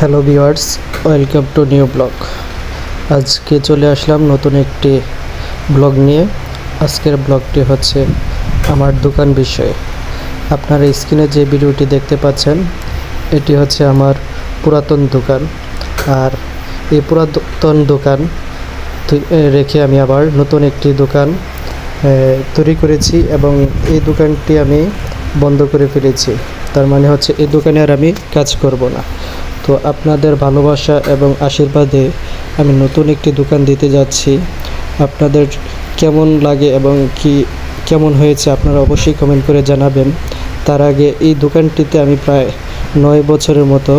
Hello viewers, welcome to new blog. আজকে চলে আসলাম নতুন একটি ব্লগ নিয়ে। আজকের ব্লগটি হচ্ছে আমার দোকান বিষয়ে। আপনারা স্ক্রিনে যে ভিডিওটি দেখতে পাচ্ছেন এটি হচ্ছে আমার পুরাতন দোকান। আর এই পুরাতন দোকান রেখে আমি আবার নতুন একটি দোকান তৈরি করেছি এবং এই দোকানটি আমি বন্ধ করে ফেলেছি। তার মানে হচ্ছে এই দোকানে আর আমি কাজ করব না। তো আপনাদের ভালোবাসা এবং আশীর্বাদে আমি নতুন একটি দোকান দিতে যাচ্ছি। আপনাদের কেমন লাগে এবং কেমন হয়েছে আপনারা অবশ্যই কমেন্ট করে জানাবেন। তার আগে এই দোকানটিতে আমি প্রায় 9 বছরের মতো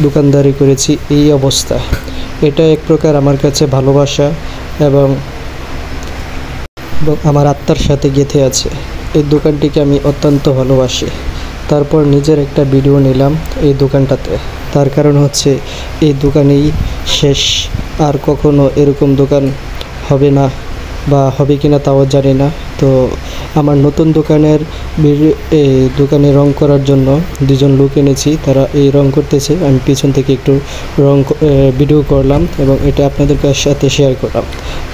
দোকানদারি করেছি। এই অবস্থা, এটা এক প্রকার আমার কাছে ভালোবাসা এবং আমার আত্মার সাথে গেঁথে আছে। এই দোকানটিকে আমি অত্যন্ত ভালোবাসি। তারপর নিজের একটা ভিডিও নিলাম এই দোকানটাতে। তার কারণ হচ্ছে এই দোকানেই শেষ, আর কখনো এরকম দোকান হবে না, বা হবে কিনা তাও জানি না। তো আমার নতুন দোকানে রং করার জন্য 2জন লোক এনেছি, তারা এই রং করতেছে। আমি পিছন থেকে একটু ভিডিও করলাম এবং এটা আপনাদের সাথে শেয়ার করলাম।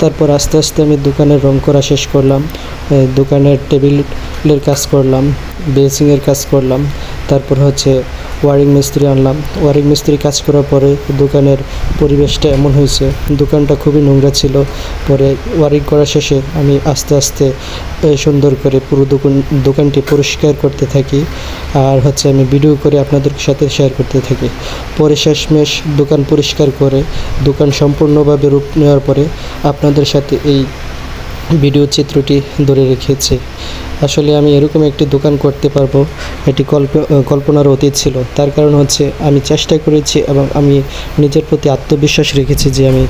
তারপর আস্তে আস্তে আমি দোকানের রং করা শেষ করলাম, দোকানের টেবিলের কাজ করলাম, বেসিংয়ের কাজ করলাম। তারপর হচ্ছে ওয়ারিং মিস্ত্রি আনলাম। ওয়ারিং মিস্ত্রি কাজ করার পরে দোকানের পরিবেশটা এমন হয়েছে, দোকানটা খুবই নোংরা ছিল। পরে ওয়ারিং করা শেষে আমি আস্তে আস্তে সুন্দর করে পুরো দোকানটি পরিষ্কার করতে থাকি, আর হচ্ছে আমি ভিডিও করে আপনাদের সাথে শেয়ার করতে থাকি। পরে শেষমেশ দোকান পরিষ্কার করে দোকান সম্পূর্ণভাবে রূপ নেওয়ার পরে আপনাদের সাথে এই ভিডিও চিত্রটি ধরে রেখেছি। আসলে আমি এরকম একটি দোকান করতে পারবো এটি কল্পনার অতীত ছিল। তার কারণ হচ্ছে আমি চেষ্টা করেছি এবং আমি নিজের প্রতি আত্মবিশ্বাস রেখেছি যে আমি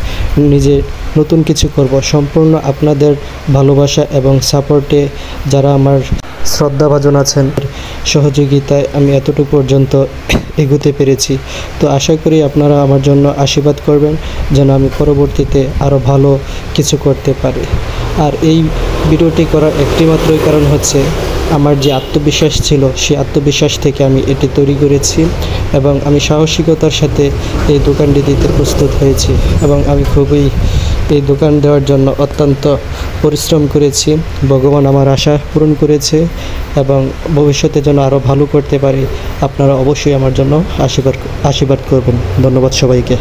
নিজে নতুন কিছু করব। সম্পূর্ণ আপনাদের ভালোবাসা এবং সাপোর্টে, যারা আমার শ্রদ্ধাভাজন আছেন, সহযোগিতায় আমি এতটুকু পর্যন্ত এগোতে পেরেছি। তো আশা করি আপনারা আমার জন্য আশীর্বাদ করবেন যেন আমি পরবর্তীতে আরও ভালো কিছু করতে পারি। আর এই ভিডিওটি করার একটি মাত্রই কারণ হচ্ছে আমার যে আত্মবিশ্বাস ছিল, সেই আত্মবিশ্বাস থেকে আমি এটি তৈরি করেছি এবং আমি সাহসিকতার সাথে এই দোকানটি দিতে প্রস্তুত হয়েছি এবং আমি খুবই এই দোকান দেওয়ার জন্য অত্যন্ত পরিশ্রম করেছি। ভগবান আমার আশা পূরণ করেছে এবং ভবিষ্যতে যেন আরও ভালো করতে পারি। আপনারা অবশ্যই আমার জন্য আশীর্বাদ করবেন। ধন্যবাদ সবাইকে।